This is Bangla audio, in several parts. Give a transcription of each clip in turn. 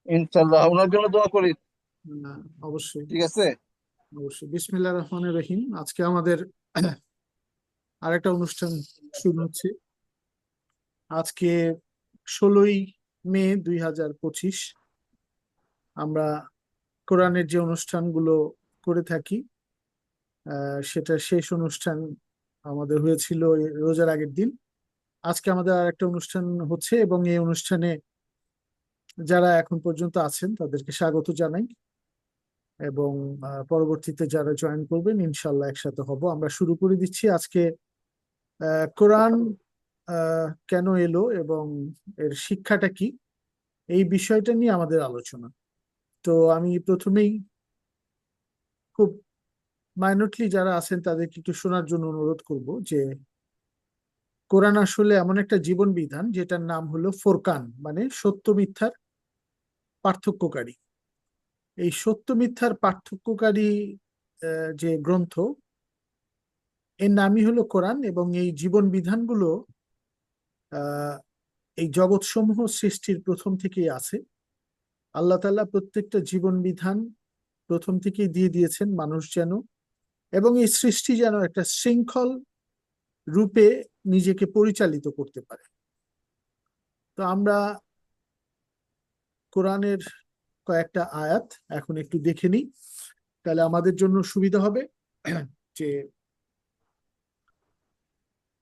ইনশাল্লাহ ওনার জন্য দোয়া করি। আহ, অবশ্যই। ঠিক আছে। অবশ্যই, বিসমিল্লাহির রহমানির রহিম। আজকে আমাদের আরেকটা অনুষ্ঠান শুরু হচ্ছে। আজকে 16ই মে 2025। আমরা কোরআনের যে অনুষ্ঠানগুলো করে থাকি, সেটা শেষ অনুষ্ঠান আমাদের হয়েছিল এই রোজার আগের দিন। আজকে আমাদের আরেকটা অনুষ্ঠান হচ্ছে, এবং এই অনুষ্ঠানে যারা এখন পর্যন্ত আছেন তাদেরকে স্বাগত জানাই। এবং পরবর্তীতে যারা জয়েন করবেন ইনশাল্লাহ একসাথে হব। আমরা শুরু করে দিচ্ছি আজকে। কোরআন কেন এলো এবং এর শিক্ষাটা কি, এই বিষয়টা নিয়ে আমাদের আলোচনা। তো আমি প্রথমেই খুব মাইনরলি যারা আছেন তাদেরকে একটু শোনার জন্য অনুরোধ করব যে কোরআন আসলে এমন একটা জীবন বিধান যেটার নাম হলো ফোরকান, মানে সত্য মিথ্যার পার্থক্যকারী। এই সত্য মিথ্যার পার্থক্যকারী যে গ্রন্থ, এর নামই হলো কোরআন। এবং এই জীবন বিধানগুলো আহ এই জগৎসমূহ সৃষ্টির প্রথম থেকেই আছে। আল্লাহ তাআলা প্রত্যেকটা জীবন বিধান প্রথম থেকেই দিয়ে দিয়েছেন মানুষ যেন, এবং এই সৃষ্টি যেন একটা শৃঙ্খল রূপে নিজেকে পরিচালিত করতে পারে। তো আমরা কোরআনের কয়েকটা আয়াত এখন একটু দেখে নিই, তাহলে আমাদের জন্য সুবিধা হবে। যে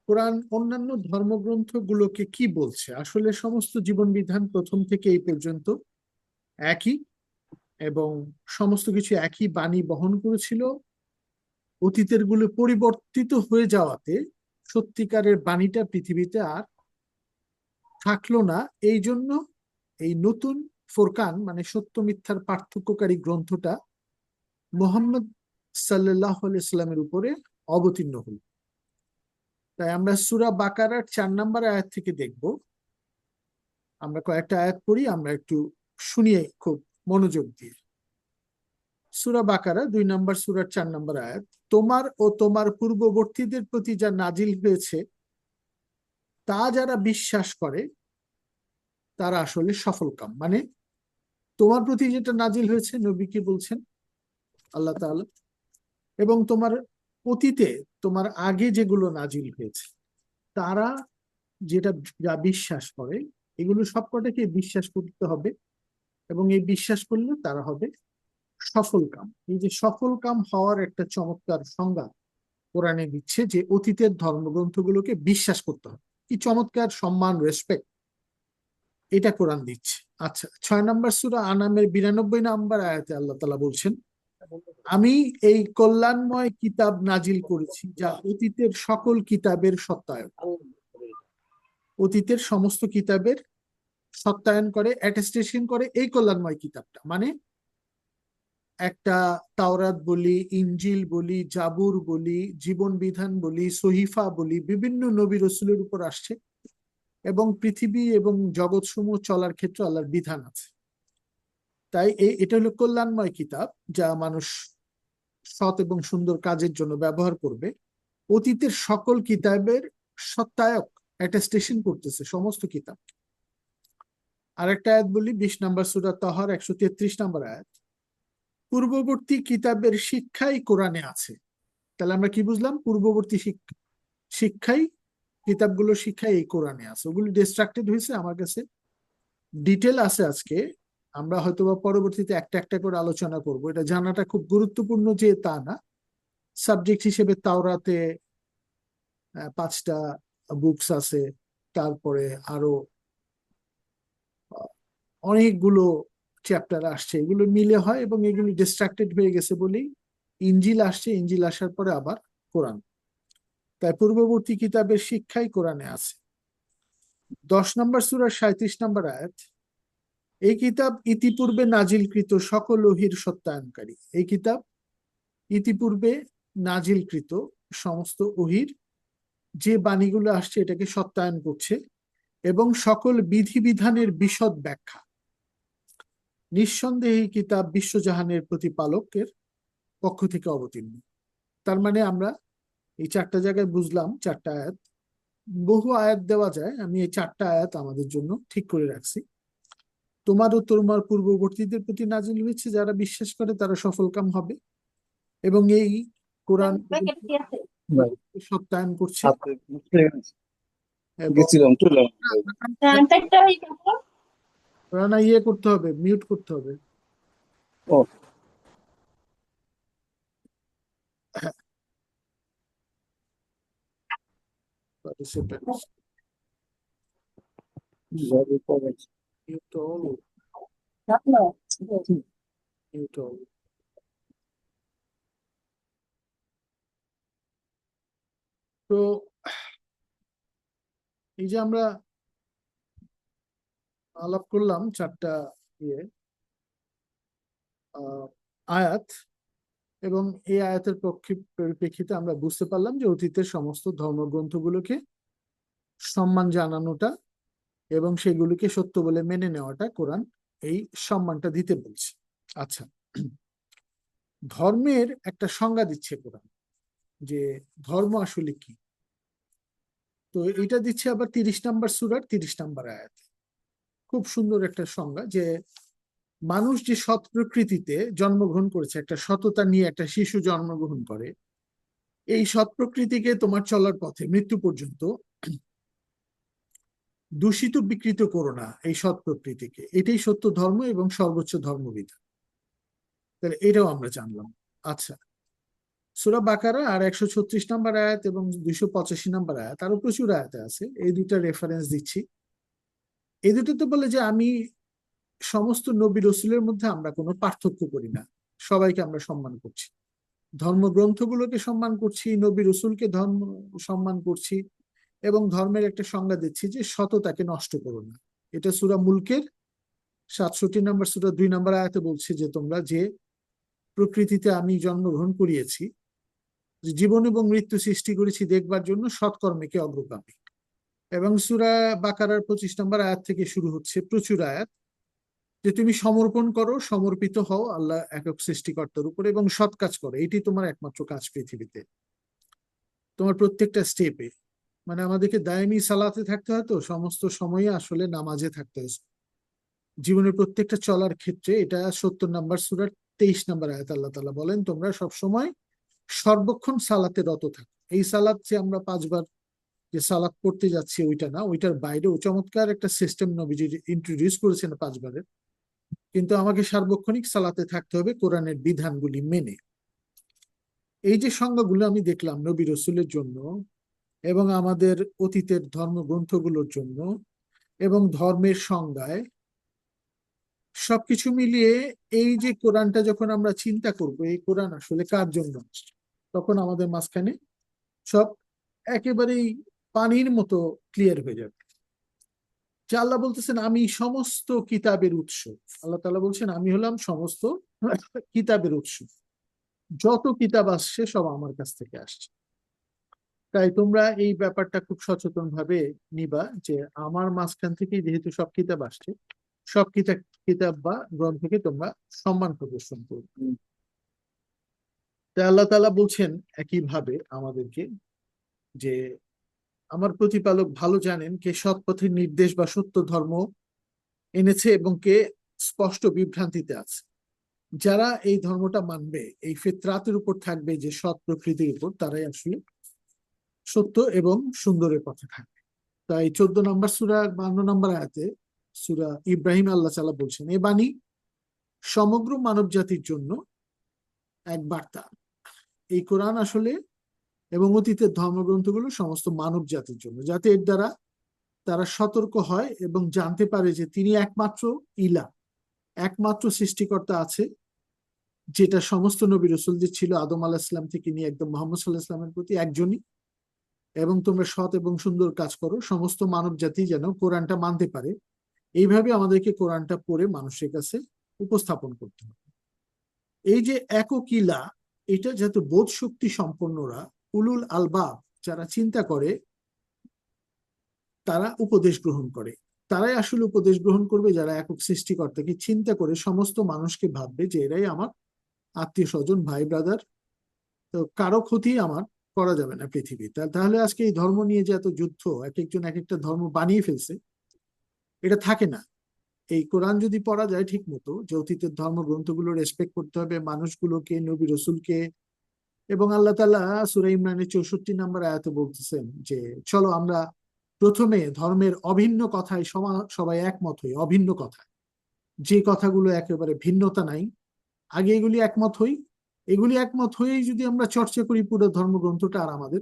কোরআন অন্যান্য ধর্মগ্রন্থগুলোকে কি বলছে। আসলে সমস্ত জীবন বিধান প্রথম থেকে এই পর্যন্ত একই, এবং সমস্ত কিছু একই বাণী বহন করেছিল। অতীতের গুলো পরিবর্তিত হয়ে যাওয়াতে সত্যিকারের বাণীটা পৃথিবীতে আর থাকলো না। এই জন্য এই নতুন ফোরকান, মানে সত্য মিথ্যার পার্থক্যকারী গ্রন্থটা মোহাম্মদ সাল্লাহ ইসলামের উপরে অবতীর্ণ হল। তাই আমরা সূরা বাকারার 4 নম্বর আয়াত থেকে দেখব। আমরা কয়েকটা আয়াত পড়ি, আমরা একটু শুনিয়ে খুব মনোযোগ দিয়ে। সূরা বাকারা 2 নম্বর সূরার 4 নম্বর আয়াত: তোমার ও তোমার পূর্ববর্তীদের প্রতি যা নাজিল হয়েছে তা যারা বিশ্বাস করে তারা আসলে সফলকাম। মানে তোমার প্রতি যেটা নাজিল হয়েছে, নবীকে বলছেন আল্লাহ তাআলা, এবং তোমার অতীতে তোমার আগে যেগুলো নাজিল হয়েছে তারা যেটা যা বিশ্বাস করে, এগুলো সবকটাকে বিশ্বাস করতে হবে। এবং এই বিশ্বাস করলে তারা হবে সফলকাম। এই যে সফলকাম হওয়ার একটা চমৎকার সংজ্ঞা কোরআনে দিচ্ছে, যে অতীতের ধর্মগ্রন্থগুলোকে বিশ্বাস করতে হবে। কি চমৎকার সম্মান, রেসপেক্ট এটা কোরআন দিচ্ছে। আচ্ছা, 6 নম্বর সূরা আনামের 92 নম্বর আয়াতে আল্লাহ তাআলা বলছেন: আমি এই কল্যাণময় কিতাব নাজিল করেছি যা অতীতের সকল কিতাবের সত্যায়ন। অতীতের সমস্ত কিতাবের সত্যায়ন করে, অ্যাটেস্টেশন করে এই কল্যাণময় কিতাবটা। মানে একটা তাওরাত বলি, ইনজিল বলি, জাবুর বলি, জীবন বিধান বলি, সহিফা বলি, বিভিন্ন নবী রসুলের উপর আসছে, এবং পৃথিবী এবং জগৎসমূহ চলার ক্ষেত্রে আল্লাহর বিধান আছে। তাই এটা হলো কল্যাণময় কিতাব, যা মানুষ সৎ এবং সুন্দর কাজের জন্য ব্যবহার করবে। অতীতের সকল কিতাবের সত্যায়ক, অ্যাটেস্টেশন করতেছে সমস্ত কিতাব। আরেকটা আয়াত বলি, 20 নম্বর সূরা তাহার 133 নম্বর আয়াত: পূর্ববর্তী কিতাবের শিক্ষাই কোরআনে আছে। তাহলে আমরা কি বুঝলাম? পূর্ববর্তী শিক্ষাই, কিতাবগুলো শিক্ষাই এই কোরআনে আছে। ওগুলি ডিস্ট্রাক্টেড হয়েছে, আমার কাছে ডিটেল আছে। আজকে আমরা হয়তোবা পরবর্তীতে একটা একটা করে আলোচনা করব। এটা জানাটা খুব গুরুত্বপূর্ণ যে তা না। সাবজেক্ট হিসেবে তাওরাতে 5টা বুকস আছে, তারপরে আরো আহ, অনেকগুলো চ্যাপ্টার আসছে, এগুলো মিলে হয়, এবং এগুলো ডিস্ট্রাক্টেড হয়ে গেছে বলেই ইনজিল আসছে। ইনজিল আসার পরে আবার কোরআন। তাই পূর্ববর্তী কিতাবের শিক্ষাই কোরআনে আছে। 10 নম্বর সূরার 37 নম্বর আয়াত: এই কিতাব ইতিপূর্বে নাজিলকৃত সকল ওহীর সত্যায়নকারী। এই কিতাব ইতিপূর্বে নাজিলকৃত সমস্ত ওহীর যে বাণীগুলো আসছে এটাকে সত্যায়ন করছে, এবং সকল বিধিবিধানের বিশদ ব্যাখ্যা। নিঃসন্দেহে এই কিতাব বিশ্বজাহানের প্রতিপালকের পক্ষ থেকে অবতীর্ণ। তার মানে আমরা এই 4টা জায়গায় বুঝলাম 4টা আয়াত। বহু আয়াত দেওয়া যায়, আমি এই 4টা আয়াত আমাদের জন্য ঠিক করে রাখছি। তোমার ও তোমার পূর্ববর্তীদের প্রতি নাজিল হয়েছে, যারা বিশ্বাস করে তারা সফলকাম হবে। এবং এই কোরআন ভাই সত্যায়ন করছে হাতে বুঝতে এবং গেছিলাম চলে আসলাম ভাই। রানা ইয়ে করতে হবে, মিউট করতে হবে। ও পার্টিসিপেন্টস কিভাবে করে মিউট অল, মিউট অল। তো এই যে আমরা আলাপ করলাম চারটা ইয়ে আয়াত, এবং এই আয়াতের পরিপ্রেক্ষিতে আমরা বুঝতে পারলাম যে অতীতের সমস্ত ধর্মগ্রন্থগুলোকে সম্মান জানানোটা এবং সেগুলিকে সত্য বলে মেনে নেওয়াটা কোরআন এই সম্মানটা দিতে বলছে। আচ্ছা, ধর্মের একটা সংজ্ঞা দিচ্ছে কোরআন, যে ধর্ম আসলে কি। তো এটা দিচ্ছে আবার 30 নম্বর সূরার 30 নম্বর আয়াত। খুব সুন্দর একটা সংজ্ঞা, যে মানুষ যে সৎ প্রকৃতিতে জন্মগ্রহণ করেছে, একটা সততা নিয়ে একটা শিশু জন্মগ্রহণ করে, এই সৎ প্রকৃতিকে তোমার চলার পথে মৃত্যু পর্যন্ত দূষিত বিকৃত করো না, এই সৎ প্রকৃতিকে। এটাই সত্য ধর্ম এবং সর্বোচ্চ ধর্মবিধান। তাহলে এটাও আমরা জানলাম। আচ্ছা, সূরা বাকারা আর 136 নম্বর আয়াত এবং 285 নম্বর আয়াত, আরো প্রচুর আয়াতে আছে, এই দুইটা রেফারেন্স দিচ্ছি। এই দুটোতে বলে যে আমি সমস্ত নবী রসুলের মধ্যে আমরা কোনো পার্থক্য করি না, সবাইকে আমরা সম্মান করছি, ধর্মগ্রন্থগুলোকে সম্মান করছি, নবী রসুলকে ধর্ম সম্মান করছি, এবং ধর্মের একটা সংজ্ঞা দিচ্ছি যে সততাকে নষ্ট করো না। এটা সূরা মুলকের 67 নম্বর সূরা 2 নম্বর আয়াতে বলছে যে তোমরা যে প্রকৃতিতে আমি জন্মগ্রহণ করিয়েছি, যে জীবন এবং মৃত্যু সৃষ্টি করেছি দেখবার জন্য সৎকর্মকে অগ্রগামী। এবং সূরা বাকারার 25 নম্বর আয়াত থেকে শুরু হচ্ছে প্রচুর আয়াত, যে তুমি সমর্পণ করো, সমর্পিত হও আল্লাহ একক সৃষ্টিকর্তার উপর এবং সৎ কাজ করো, এটি তোমার একমাত্র কাজ পৃথিবীতে। তোমার প্রত্যেকটা স্টেপে, মানে আমাদেরকে দায়মি সালাতে থাকতে হয়, তো সমস্ত সময়ে আসলে নামাজে থাকতে হয় জীবনের প্রত্যেকটা চলার ক্ষেত্রে। এটা 70 নম্বর সূরার 23 নম্বর আয়াত আল্লাহ তাআলা বলেন তোমরা সব সময় সর্বক্ষণ সালাতে রত থাকো। এই সালাত যে আমরা 5 বার যে সালাত পড়তে যাচ্ছি ওইটা না, ওইটার বাইরেও চমৎকার একটা সিস্টেম নবীজি ইন্ট্রোডিউস করেছেন 5 বারের। কিন্তু আমাকে সার্বক্ষণিক সালাতে থাকতে হবে কোরআনের বিধানগুলি মেনে। এই যে সংজ্ঞাগুলো আমি দেখলাম নবী রসুলের জন্য এবং আমাদের অতীতের ধর্মগ্রন্থগুলোর জন্য এবং ধর্মের সংজ্ঞায়, সবকিছু মিলিয়ে এই যে কোরআনটা যখন আমরা চিন্তা করব এই কোরআন আসলে কার জন্য আসছে, তখন আমাদের মাঝখানে সব একেবারেই পানির মতো ক্লিয়ার হয়ে যাবে। যে আল্লাহ বলতেছেন আমি সমস্ত কিতাবের উৎস, আল্লাহ তাআলা বলছেন আমি হলাম সমস্ত কিতাবের উৎস, যত কিতাব আসছে সব আমার কাছ থেকে আসছে। তাই তোমরা এই ব্যাপারটা খুব সচেতন ভাবে নিবা, যে আমার মাঝখান থেকে যেহেতু সব কিতাব আসছে, সব কিতাব কিতাব বা গ্রন্থকে তোমরা সম্মান প্রদর্শন করবে। তাই আল্লাহ তাআলা বলছেন একইভাবে আমাদেরকে যে আমার প্রতিপালক ভালো জানেন কে সৎ পথের নির্দেশ বা সত্য ধর্ম এনেছে এবং কে স্পষ্ট বিভ্রান্তিতে আছে। যারা এই ধর্মটা মানবে, এই ফিতরাতের উপর থাকবে, যে সৎ প্রকৃতির উপর, তারাই আসলে সত্য এবং সুন্দরের পথে থাকবে। তাই 14 নম্বর সূরার 52 নম্বর আয়াতে সূরা ইব্রাহিম আল্লাহ তাআলা বলছেন এ বাণী সমগ্র মানব জাতির জন্য এক বার্তা। এই কোরআন আসলে এবং অতীতের ধর্মগ্রন্থগুলো সমস্ত মানব জাতির জন্য, যাতে এর দ্বারা তারা সতর্ক হয় এবং জানতে পারে যে তিনি একমাত্র ইলা, একমাত্র সৃষ্টিকর্তা আছে, যেটা সমস্ত নবী রসুলদের ছিল আদম আলাইহিস সালাম থেকে নিয়ে একদম মুহাম্মদ সাল্লাল্লাহু আলাইহি ওয়াসাল্লামের প্রতি একজনই। এবং তোমরা সৎ এবং সুন্দর কাজ করো, সমস্ত মানব জাতি যেন কোরআনটা মানতে পারে। এইভাবে আমাদেরকে কোরআনটা পড়ে মানুষের কাছে উপস্থাপন করতে হবে। এই যে একক ইলা, এটা যাতে বোধ শক্তি সম্পন্নরা, উলুল আলবাব, যারা চিন্তা করে, তারা উপদেশ গ্রহণ করে। তারাই আসলে উপদেশ গ্রহণ করবে যারা একক সৃষ্টিকর্তাকে চিন্তা করে সমস্ত মানুষকে ভাববে যে এরাই আমার আত্মীয় স্বজন, ভাই ব্রাদার, তো কারো ক্ষতি আমার করা যাবে না পৃথিবীতে। তাহলে আজকে এই ধর্ম নিয়ে যে এত যুদ্ধ, এক একজন এক একটা ধর্ম বানিয়ে ফেলছে, এটা থাকে না। এই কোরআন যদি পড়া যায় ঠিক মতো, যে অতীতের ধর্মগ্রন্থগুলো রেসপেক্ট করতে হবে, মানুষগুলোকে, নবী রসুলকে, এবং আল্লাহ তাআলা সূরা ইমরানের 64 নম্বর আয়াতে বলতেছেন যে চলো আমরা প্রথমে ধর্মের অভিন্ন কথায় সবাই একমত হই, অভিন্ন কথায়, যে কথাগুলো একেবারে ভিন্নতা নাই, আগে এগুলি একমত হই। এগুলি একমত হয়েই যদি আমরা চর্চা করি পুরো ধর্মগ্রন্থটা, আর আমাদের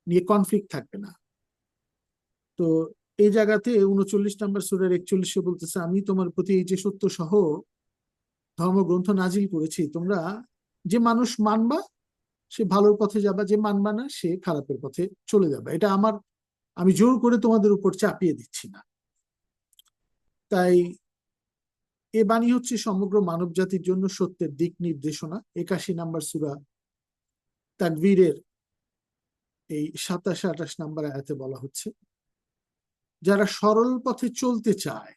নিয়ে কনফ্লিক্ট থাকবে না। তো এই জায়গাতে 39 নম্বর সূরার 41-এ বলতেছে, আমি তোমার প্রতি এই যে সত্য সহ ধর্মগ্রন্থ নাজিল করেছি, তোমরা যে মানুষ মানবা সে ভালোর পথে যাবা, যে মানবা না সে খারাপের পথে চলে যাবে। এটা আমি জোর করে তোমাদের উপর চাপিয়ে দিচ্ছি না। তাই এ বাণী হচ্ছে সমগ্র মানব জাতির জন্য সত্যের দিক নির্দেশনা। 81 নম্বর সূরা তাকবীরের এই 27-28 নম্বর আয়াতে বলা হচ্ছে, যারা সরল পথে চলতে চায়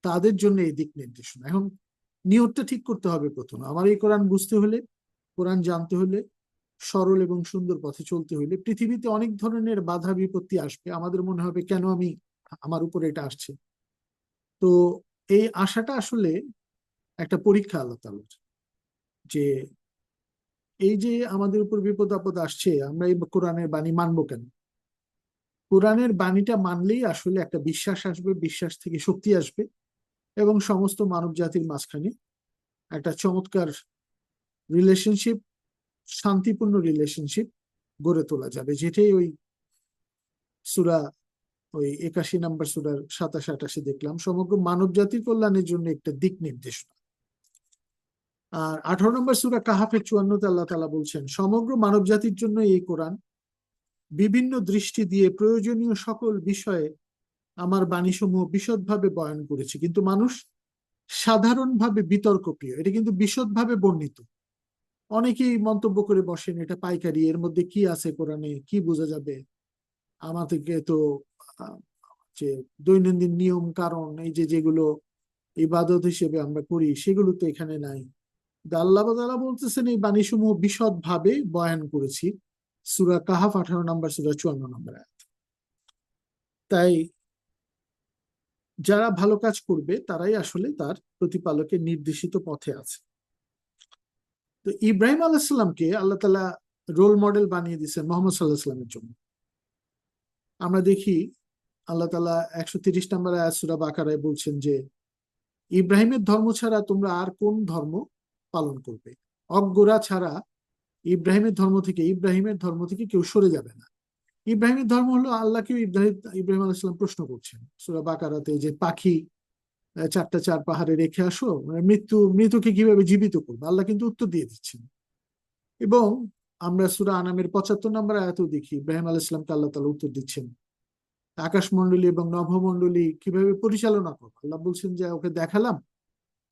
তাদের জন্য এই দিক নির্দেশনা। এখন নিয়তটা ঠিক করতে হবে প্রথম। আমার এই কোরআন বুঝতে হলে, কোরআন জানতে হলে, সরল এবং সুন্দর পথে চলতে হলে পৃথিবীতে অনেক ধরনের বাধা বিপত্তি আসবে। আমাদের মনে হবে কেন আমার উপরে এটা আসছে। তো এই আশাটা আসলে একটা পরীক্ষা আল্লাহ তাআলার, যে এই যে আমাদের উপর বিপদ আপদ আসছে, আমরা এই কোরআনের বাণী মানবো কেন? কোরআনের বাণীটা মানলেই আসলে একটা বিশ্বাস আসবে, বিশ্বাস থেকে শক্তি আসবে, এবং সমস্ত মানব জাতির মাঝখানে একটা চমৎকার রিলেশনশিপ, শান্তিপূর্ণ রিলেশনশিপ গড়ে তোলা যাবে, যেটাই ওই সূরা, ওই 81 নম্বর সূরার 27-28-এ দেখলাম, সমগ্র মানব জাতির কল্যাণের জন্য একটা দিক নির্দেশনা। আর 18 নম্বর সূরা কাহাফের 54-তে আল্লাহ তাআলা বলছেন, সমগ্র মানব জাতির জন্য এই কোরআন বিভিন্ন দৃষ্টি দিয়ে প্রয়োজনীয় সকল বিষয়ে আমার বাণীসমূহ বিশদভাবে বয়ান করেছি, কিন্তু মানুষ সাধারণভাবে বিতর্কপ্রিয়। এটা কিন্তু বিশদভাবে বর্ণিত। অনেকেই মন্তব্য করে বসেন এটা পাইকারি, এর মধ্যে কি আছে, কোরআনে কি বোঝা যাবে, আমাদেরকে তো আহ, যে দৈনন্দিন নিয়ম কারণ এই যে যেগুলো ইবাদত হিসেবে আমরা করি সেগুলো তো এখানে নাই। আল্লাহ তাআলা বলতেছেন এই বাণীসমূহ বিশদভাবে বয়ান করেছি, সূরা কাহাফ 18 নম্বর সূরা 54 নম্বর আয়াত। তাই যারা ভালো কাজ করবে তারাই আসলে তার প্রতিপালকের নির্দেশিত পথে আছে। তো ইব্রাহিম আলাইসাল্লামকে আল্লাহ তাআলা রোল মডেল বানিয়ে দিয়েছেন মোহাম্মদ সাল্লাহ সাল্লামের জন্য। আমরা দেখি আল্লাহ তাআলা 130 নম্বর আয়াত সূরা বাকারায় বলছেন যে ইব্রাহিমের ধর্ম ছাড়া তোমরা আর কোন ধর্ম পালন করবে? অজ্ঞরা ছাড়া ইব্রাহিমের ধর্ম থেকে কেউ সরে যাবে না। ইব্রাহিমের ধর্ম হলো আল্লাহকে, ইব্রাহিম আলাইসাল্লাম প্রশ্ন করছেন সূরা বাকারাতে যে পাখি চারটা চার পাহাড়ে রেখে আসো, মানে মৃতকে কিভাবে জীবিত করবো, আল্লাহ কিন্তু উত্তর দিয়ে দিচ্ছেন। এবং আমরা সূরা আনামের 75 নম্বর আয়াতেও দেখি ইব্রাহিম আলাইসাল্লামকে আল্লাহ তাআলা উত্তর দিচ্ছেন আকাশমণ্ডলী এবং নভমণ্ডলী কিভাবে পরিচালনা করবো। আল্লাহ বলছেন যে ওকে দেখালাম,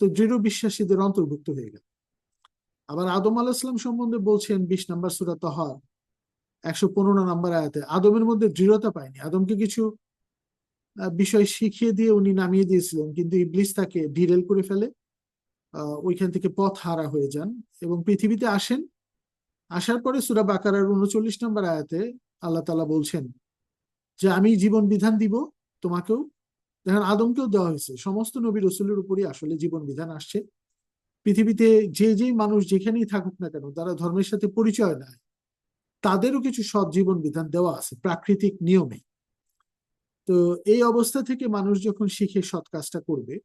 তো দৃঢ় বিশ্বাসীদের অন্তর্ভুক্ত হয়ে গেল। আবার আদম আলাহিসাম সম্বন্ধে বলছেন 20 নম্বর সূরা তাহা 115 নম্বর আয়াতে, আদমের মধ্যে দৃঢ়তা পায়নি। আদমকে কিছু বিষয় শিখিয়ে দিয়ে উনি নামিয়ে দিয়েছিলেন, কিন্তু ইবলিস তাকে ডিরেল করে ফেলে, ওইখান থেকে পথ হারা হয়ে যান এবং পৃথিবীতে আসেন। আসার পরে সূরা বাকারার 39 নম্বর আয়াতে আল্লাহ তাআলা বলছেন যে আমি জীবন বিধান দিব তোমাকেও। দেখেন আদমকেও দেওয়া হয়েছে, সমস্ত নবী রসুলের উপরই আসলে জীবন বিধান আসছে। পৃথিবীতে যে মানুষ যেখানেই থাকুক না কেন, তারা ধর্মের সাথে পরিচয় নেয়, তাদেরও কিছু সৎ জীবন বিধান দেওয়া আছে প্রাকৃতিক নিয়মে। তো এই অবস্থা থেকে মানুষ যখন শিখে সৎ কাজটা করবে,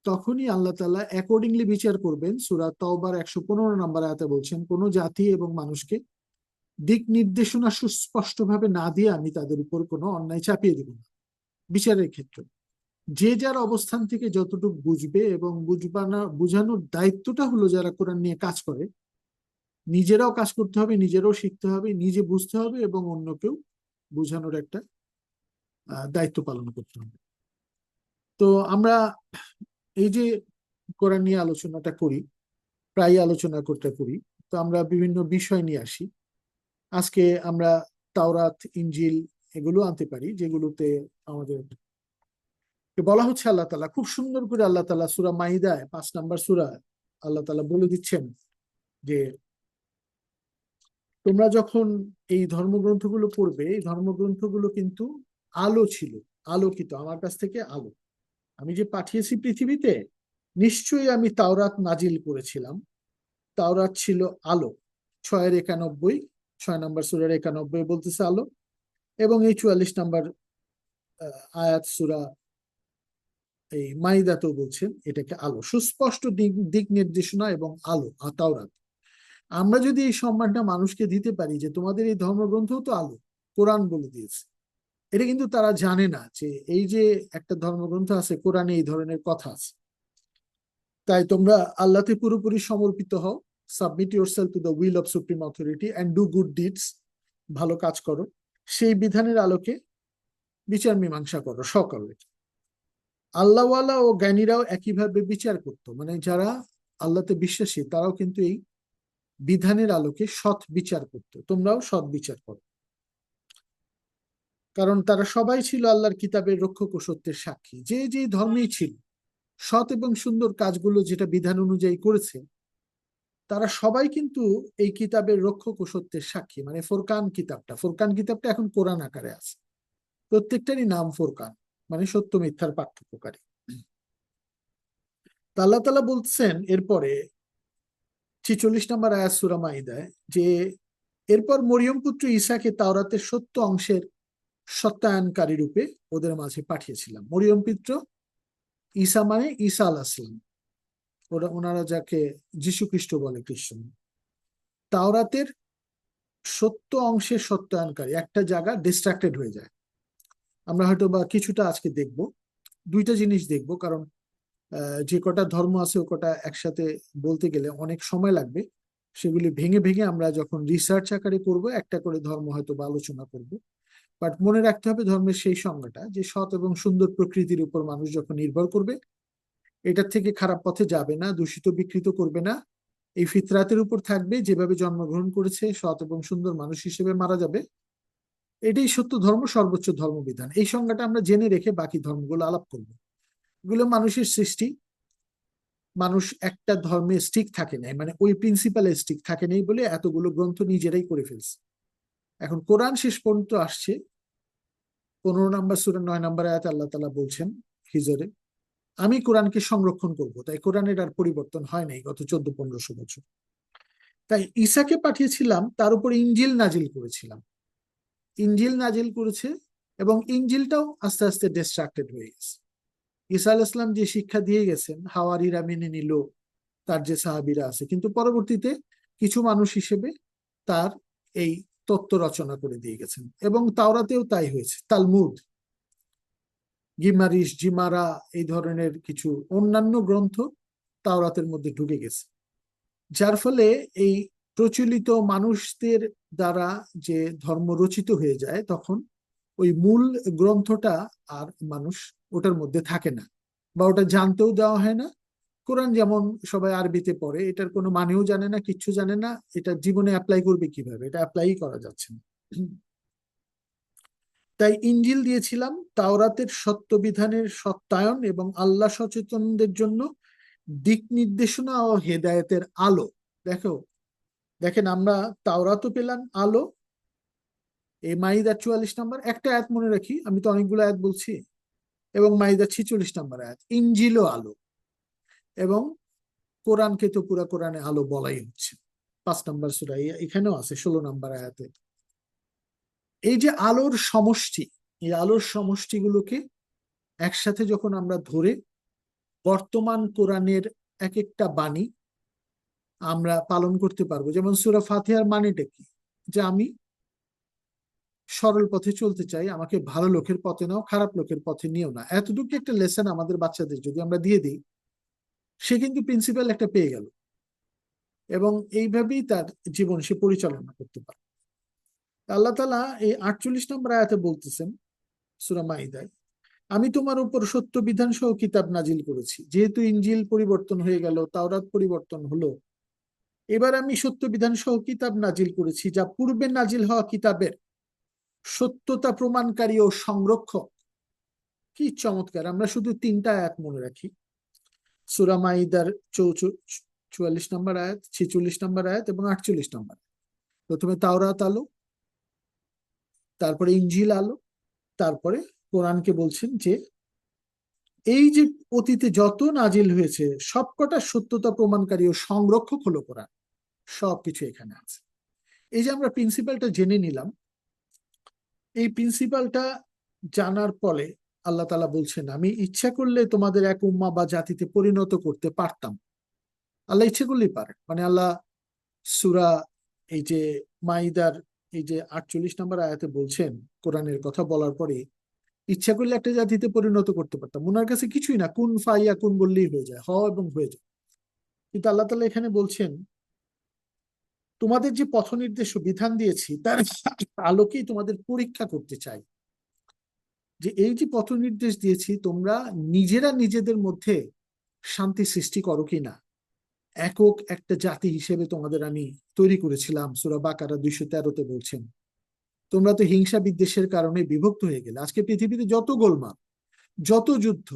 তখনই আল্লাহ তাআলা অ্যাকর্ডিংলি বিচার করবেন। সূরা তাওবার 115 নম্বর আয়াতে বলছেন, কোন জাতি এবং মানুষকে দিক নির্দেশনা সুস্পষ্টভাবে না দিয়ে আমি তাদের উপর কোনো অন্যায় চাপিয়ে দিব না বিচারের ক্ষেত্রে। যে যার অবস্থান থেকে যতটুকু বুঝবে, এবং বুঝানোর দায়িত্বটা হলো যারা কোরআন নিয়ে কাজ করে, নিজেরাও কাজ করতে হবে, নিজেরাও শিখতে হবে, নিজে বুঝতে হবে, এবং অন্যকেও বুঝানোর একটা দায়িত্ব পালন করতে হবে। তো আমরা এই যে কোরআন নিয়ে আলোচনাটা করি, প্রায় আলোচনা করতে করি, তো আমরা বিভিন্ন বিষয় নিয়ে আসি। আজকে আমরা তাওরাত, ইনজিল এগুলো আনতে পারি, যেগুলোতে আমাদের বলা হচ্ছে আল্লাহ তাআলা খুব সুন্দর করে, আল্লাহ তাআলা সূরা মাইদায় 5 নম্বর সূরা আল্লাহ তাআলা বলে দিচ্ছেন যে তোমরা যখন এই ধর্মগ্রন্থগুলো পড়বে, এই ধর্মগ্রন্থগুলো কিন্তু আলো ছিল, আলোকিত, আমার কাছ থেকে আলো। আমি যে পাঠিয়েছি পৃথিবীতে, নিশ্চয়ই আমি তাওরাত নাজিল করেছিলাম। তাওরাত ছিল আলো। 6-91, 6 নম্বর সূরার 91 বলতেছে আলো, এবং এই 44 নম্বর আয়াত সূরা এই মাইদাতেও বলছেন এটাকে আলো, সুস্পষ্ট দিক দিক নির্দেশনা এবং আলো তাওরাত। আমরা যদি এই সম্মানটা মানুষকে দিতে পারি যে তোমাদের এই ধর্মগ্রন্থ তো আলো, কোরআন বলে দিয়েছে, এটা কিন্তু তারা জানে না যে এই যে একটা ধর্মগ্রন্থ আছে, কোরআনে এই ধরনের কথা আছে। তাই তোমরা আল্লাহতে পুরোপুরি সমর্পিত হও, submit yourself to the will of supreme authority and do good deeds, ভালো কাজ করো, সেই বিধানের আলোকে বিচার মীমাংসা করো সকলে। আল্লাহওয়ালা ও জ্ঞানীরাও একইভাবে বিচার করতো, মানে যারা আল্লাহতে বিশ্বাসী তারাও কিন্তু এই বিধানের আলোকে সৎ বিচার করতো। তোমরাও সৎ বিচার করো, কারণ তারা সবাই ছিল আল্লাহর কিতাবের রক্ষক ও সত্যের সাক্ষী। যে যে ধর্মেই ছিল, সৎ এবং সুন্দর কাজগুলো যেটা বিধান অনুযায়ী করেছে, তারা সবাই কিন্তু এই কিতাবের রক্ষক ও সত্যের সাক্ষী। মানে ফোরকান কিতাবটা এখন কোরআন আকারে আছে, প্রত্যেকটারই নাম ফোরকান, মানে সত্য মিথ্যার পার্থক্যকারী। আল্লাহ তাআলা বলছেন এরপরে 46 নম্বর আয়াত সূরা মাইদায় যে এরপর মরিয়ম পুত্র ঈসাকে তাওরাতের সত্য অংশের সত্যায়নকারী রূপে ওদের মাঝে পাঠিয়েছিলাম। মরিয়ম পুত্র ঈসা মানে ঈসা আলাইহিস সালাম, ওনারা যাকে যীশু খ্রিস্ট বলে খ্রিস্টান। তাওরাতের সত্য অংশের সত্যায়নকারী, একটা জায়গা ডিস্ট্রাক্টেড হয়ে যায়। আমরা হয়তো বা কিছুটা আজকে দেখব, দুইটা জিনিস দেখব, কারণ যে কটা ধর্ম আছে ও কটা একসাথে বলতে গেলে অনেক সময় লাগবে। সেগুলি ভেঙে ভেঙে আমরা যখন রিসার্চ আকারে করব, একটা করে ধর্ম হয়তো বা আলোচনা করব। বাট মনে রাখতে হবে ধর্মের সেই সংজ্ঞাটা যে সৎ এবং সুন্দর প্রকৃতির উপর মানুষ যখন নির্ভর করবে, এটার থেকে খারাপ পথে যাবে না, দূষিত বিকৃত করবে না, এই ফিতরাতের উপর থাকবে, যেভাবে জন্মগ্রহণ করেছে সৎ এবং সুন্দর মানুষ হিসেবে মারা যাবে, এটাই সত্য ধর্ম, সর্বোচ্চ ধর্মবিধান। এই সংজ্ঞাটা আমরা জেনে রেখে বাকি ধর্মগুলো আলাপ করব। এগুলো মানুষের সৃষ্টি, মানুষ একটা ধর্মে স্টিক থাকে নাই, মানে ওই প্রিন্সিপালে স্টিক থাকে নেই বলে এতগুলো গ্রন্থ নিজেরাই করে ফেলছে। এখন কোরআন শেষ পর্যন্ত আসছে, 15 নম্বর সূরা 9 নম্বর আয়াতে আল্লাহ তাআলা বলছেন হিজরে, আমি কোরআনকে সংরক্ষণ করব। তাই কোরআনের আর পরিবর্তন হয় নাই গত 1400-1500 বছর। তাই ঈসাকে পাঠিয়েছিলাম, তার উপরে ইনজিল নাজিল করেছিলাম। ইনজিল নাজিল করেছে, এবং ইনজিলটাও আস্তে আস্তে ডিস্ট্রাক্টেড হয়ে গেছে। ঈসা আলাইহিস সালাম যে শিক্ষা দিয়ে গেছেন, হাওয়ারিরা মেনে নিল, তার যে সাহাবীরা আছে, কিন্তু পরবর্তীতে কিছু মানুষ হিসেবে তার এই তত্ত্ব রচনা করে দিয়ে গেছেন, এবং তাওরাতেও তাই হয়েছে। তালমুদ, গিমারিশ, জিমারা, এই ধরনের কিছু অন্যান্য গ্রন্থ তাওরাতের মধ্যে ঢুকে গেছে, যার ফলে এই প্রচলিত মানুষদের দ্বারা যে ধর্ম রচিত হয়ে যায়, তখন ওই মূল গ্রন্থটা আর মানুষ ওটার মধ্যে থাকে না, বা ওটা জানতেও দেওয়া হয় না। কোরআন যেমন সবাই আরবিতে পড়ে, এটার কোনো মানেও জানে না, কিচ্ছু জানে না, এটা জীবনে অ্যাপ্লাই করবে কিভাবে, এটা অ্যাপ্লাই করা যাচ্ছে না। তাই ইনজিল দিয়েছিলাম তাওরাতের সত্য বিধানের সত্যায়ন এবং আল্লাহ সচেতনদের জন্য দিক নির্দেশনা ও হেদায়েতের আলো। দেখেন আমরা তাওরাতও পেলাম আলো, এই মাইদা 44 নম্বর একটা আয়াত মনে রাখি, আমি তো অনেকগুলো আয়াত বলছি, এবং মাইদা 46 নম্বর আয়াত, ইনজিলও আলো, এবং কোরআনকে তো পুরা কোরআনে আলো বলাই হচ্ছে। 5 নম্বর সূরা এখানেও আছে 16 নম্বর আয়াতে। এই যে আলোর সমষ্টি, এই আলোর সমষ্টিগুলোকে একসাথে যখন আমরা ধরে বর্তমান কোরআনের এক একটা বাণী আমরা পালন করতে পারবো। যেমন সূরা ফাতিহার মানেটা কি, যে আমি সরল পথে চলতে চাই, আমাকে ভালো লোকের পথে নাও, খারাপ লোকের পথে নিও না। এতটুকু একটা লেসন আমাদের বাচ্চাদের যদি আমরা দিয়ে দিই, সে কিন্তু প্রিন্সিপাল একটা পেয়ে গেল, এবং এইভাবেই তার জীবন সে পরিচালনা করতে পারে। আল্লাহ তাআলা এই 48 নম্বর আয়াতে বলতেছেন সূরা মাইদায়, আমি তোমার উপর সত্য বিধান সহ কিতাব নাজিল করেছি। যেহেতু ইনজিল পরিবর্তন হয়ে গেল, তাওরাত পরিবর্তন হলো, এবার আমি সত্য বিধান সহ কিতাব নাজিল করেছি, যা পূর্বে নাজিল হওয়া কিতাবের সত্যতা প্রমাণকারী ও সংরক্ষক। কি চমৎকার! আমরা শুধু 3টা আয়াত মনে রাখি, সূরা মাইদার 44 নম্বর আয়াত, 46 নম্বর আয়াত এবং 48 নম্বর। প্রথমে তাওরাত আলো, তারপরে ইনজিল আলো, তারপরে কোরআনকে বলছেন যে এই যে অতীতে যত নাজিল হয়েছে সবকটা সত্যতা প্রমাণকারী ও সংরক্ষক হলো কোরআন, সবকিছু এখানে আছে। এই যে আমরা প্রিন্সিপালটা জেনে নিলাম, এই প্রিন্সিপালটা জানার পরে আল্লাহ তাআলা বলছেন, আমি ইচ্ছা করলে তোমাদের এক উম্মাহ বা জাতিতে পরিণত করতে পারতাম। আল্লাহ ইচ্ছে করলেই পারেন, মানে আল্লাহ সূরা এই যে মাইদার এই যে 48 নম্বর আয়াতে বলছেন, কোরআনের কথা বলার পরে ইচ্ছা করলে একটা জাতিতে পরিণত করতে পারতাম, ওনার কাছে কিছুই না, কুন ফাইয়া কুন বললেই হয়ে যায়, হ এবং হয়ে যায়। কিন্তু আল্লাহ তাআলা এখানে বলছেন, তোমাদের যে পথ নির্দেশ ও বিধান দিয়েছি তার আলোকেই তোমাদের পরীক্ষা করতে চাই, যে এই যে পথ নির্দেশ দিয়েছি তোমরা নিজেরা নিজেদের মধ্যে শান্তি সৃষ্টি করো কিনা। একক একটা জাতি হিসেবে তোমাদের আমি তৈরি করেছিলাম, সূরা বাকারা 213-তে বলছেন। তোমরা তো হিংসা বিদ্বেষের কারণে বিভক্ত হয়ে গেলে। আজকে পৃথিবীতে যত গোলমাল, যত যুদ্ধ,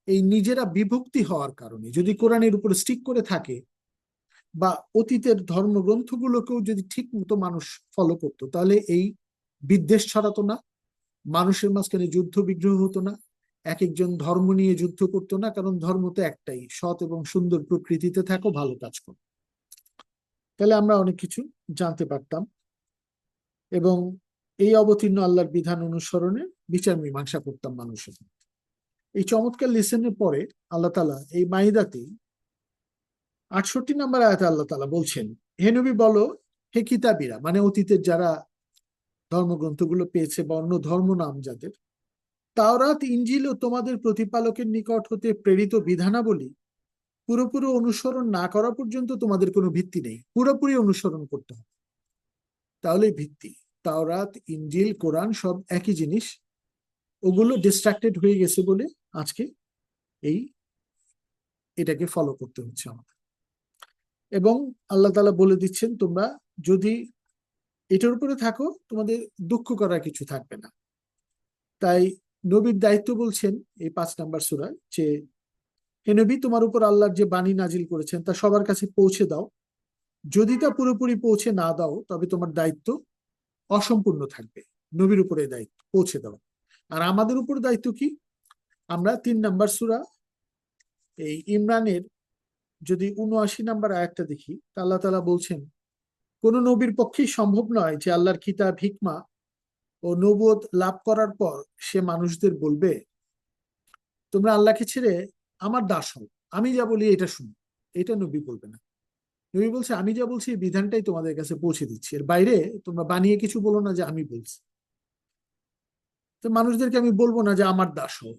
এই নিজেরা বিভক্তি হওয়ার কারণে। যদি কোরআনের উপর স্টিক করে থাকে বা অতীতের ধর্মগ্রন্থগুলোকেও যদি ঠিক মতো মানুষ ফলো করতো, তাহলে এই বিদ্বেষ ছড়াতো না, মানুষের মাঝখানে যুদ্ধ বিগ্রহ হতো না, এক একজন ধর্ম নিয়ে যুদ্ধ করতো না, কারণ ধর্ম তো একটাই, সৎ এবং সুন্দর প্রকৃতিতে থাকো, ভালো কাজ করো। তাহলে আমরা অনেক কিছু জানতে পারতাম এবং এই অবতীর্ণ আল্লাহর বিধান অনুসরণে বিচার মীমাংসা করতাম মানুষের। এই চমৎকার লেসনের পরে আল্লাহ তাআলা এই মাইদাতেই 68 নম্বর আয়াতে আল্লাহ তাআলা বলছেন, হে নবী বলো, হে কিতাবীরা, মানে অতীতের যারা ধর্মগ্রন্থগুলো পেয়েছে বা অন্য ধর্ম নাম যাদের, তাওরাত ইনজিল ও তোমাদের প্রতিপালকের নিকট হতে প্রেরিত বিধানাবলী পুরোপুরি অনুসরণ না করা পর্যন্ত তোমাদের কোনো ভিত্তি নেই, পুরোপুরি অনুসরণ করতে হবে, তাহলে ভিত্তি। তাওরাত ইনজিল কোরআন সব একই জিনিস, ওগুলো ডিস্ট্রাক্টেড হয়ে গেছে বলে আজকে এই এটাকে ফলো করতে হচ্ছে আমাদের। এবং আল্লাহ তাআলা বলে দিচ্ছেন, তোমরা যদি এটার উপরে থাকো তোমাদের দুঃখ করার কিছু থাকবে না। তাই নবীর দায়িত্ব বলছেন এই 5 নম্বর সূরায় যে, হে নবী, তোমার উপর আল্লাহর যে বাণী নাজিল করেছেন তা সবার কাছে পৌঁছে দাও। যদি তা পুরোপুরি পৌঁছে না দাও তবে তোমার দায়িত্ব অসম্পূর্ণ থাকবে। নবীর উপরে দায়িত্ব পৌঁছে দেওয়া। আর আমাদের উপর দায়িত্ব কি? আমরা 3 নম্বর সূরা এই ইমরানের যদি 79 নম্বর আয়াতটা দেখি, তা আল্লাহ তাআলা বলছেন, কোন নবীর পক্ষেই সম্ভব নয় যে আল্লাহর কিতাব, হিকমা ও নবুয়ত লাভ করার পর সে মানুষদের বলবে, তোমরা আল্লাহকে ছেড়ে আমার দাস হও, আমি যা বলি এটা শুনো। এটা নবী বলবে না। নবী বলছে, আমি যা বলছি এই বিধানটাই তোমাদের কাছে পৌঁছে দিচ্ছি, এর বাইরে তোমরা বানিয়ে কিছু বলো না যে আমি বলছি। তো মানুষদেরকে আমি বলবো না যে আমার দাস হও,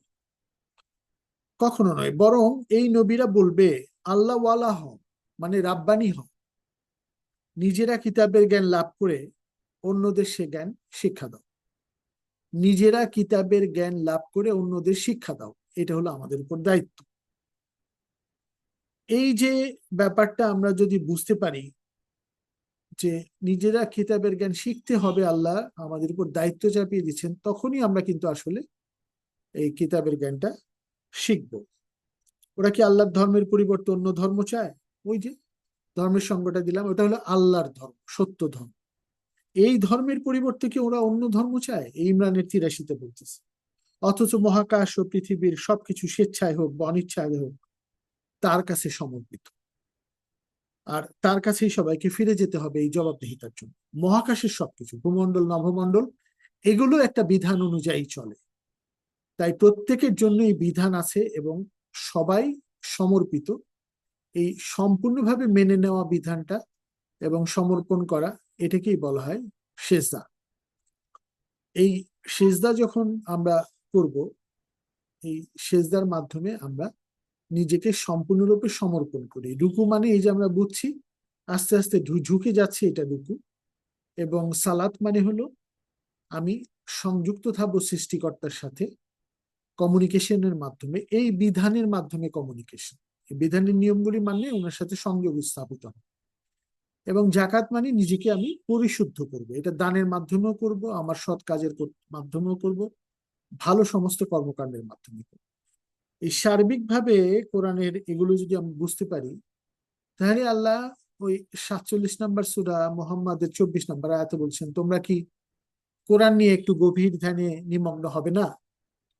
কখনো নয়। বরং এই নবীরা বলবে, আল্লাহ ওয়ালা হও, মানে রাব্বানি হও, নিজেরা কিতাবের জ্ঞান লাভ করে অন্যদের সে জ্ঞান শিক্ষা দাও। নিজেরা কিতাবের জ্ঞান লাভ করে অন্যদের শিক্ষা দাও, এটা হলো আমাদের উপর দায়িত্ব। এই যে ব্যাপারটা আমরা যদি বুঝতে পারি যে নিজেরা কিতাবের জ্ঞান শিখতে হবে, আল্লাহ আমাদের উপর দায়িত্ব চাপিয়ে দিচ্ছেন, তখনই আমরা কিন্তু আসলে এই কিতাবের জ্ঞানটা শিখবো। ওরা কি আল্লাহর ধর্মের পরিবর্তে অন্য ধর্ম চায়? ওই যে ধর্মের সঙ্গটা দিলাম, ওটা হলো আল্লাহর ধর্ম, সত্য ধর্ম। এই ধর্মের পরিবর্তে কি ওরা অন্য ধর্ম চায়? এই ইমরানের 83-তে বলতেছে। অথচ মহাকাশ ও পৃথিবীর সবকিছু স্বেচ্ছায় হোক বা অনিচ্ছায় হোক তার কাছে সমর্পিত, আর তার কাছেই সবাইকে ফিরে যেতে হবে এই জবাবদিহিতার জন্য। মহাকাশের সবকিছু, ভূমণ্ডল, নভমণ্ডল, এগুলো একটা বিধান অনুযায়ী চলে। তাই প্রত্যেকের জন্য এই বিধান আছে এবং সবাই সমর্পিত। এই সম্পূর্ণভাবে মেনে নেওয়া বিধানটা এবং সমর্পণ করা, এটাকেই বলা হয় সেজদা। এই সেজদা যখন আমরা করব, এই সেজদার মাধ্যমে আমরা নিজেকে সম্পূর্ণরূপে সমর্পণ করি। রুকু মানে এই যে আমরা বুঝছি আস্তে আস্তে ঝুঁকে যাচ্ছে, এটা রুকু। এবং সালাত মানে হলো আমি সংযুক্ত থাকবো সৃষ্টিকর্তার সাথে কমিউনিকেশনের মাধ্যমে, এই বিধানের মাধ্যমে কমিউনিকেশন, এই বিধানের নিয়মগুলি মানে ওনার সাথে সংযোগ স্থাপিত হবে। এবং জাকাত মানে নিজেকে আমি পরিশুদ্ধ করব, এটা দানের মাধ্যমেও করব, আমার সৎ কাজের মাধ্যমেও করব, ভালো সমস্ত কর্মকাণ্ডের মাধ্যমে করব। এই সার্বিকভাবে কোরআনের এগুলো যদি আমি বুঝতে পারি, তাহলে আল্লাহ ওই 47 নম্বর সূরা মুহাম্মাদের 24 নম্বর আয়াতে বলছেন, তোমরা কি কোরআন নিয়ে একটু গভীর ধ্যানে নিমগ্ন হবে না?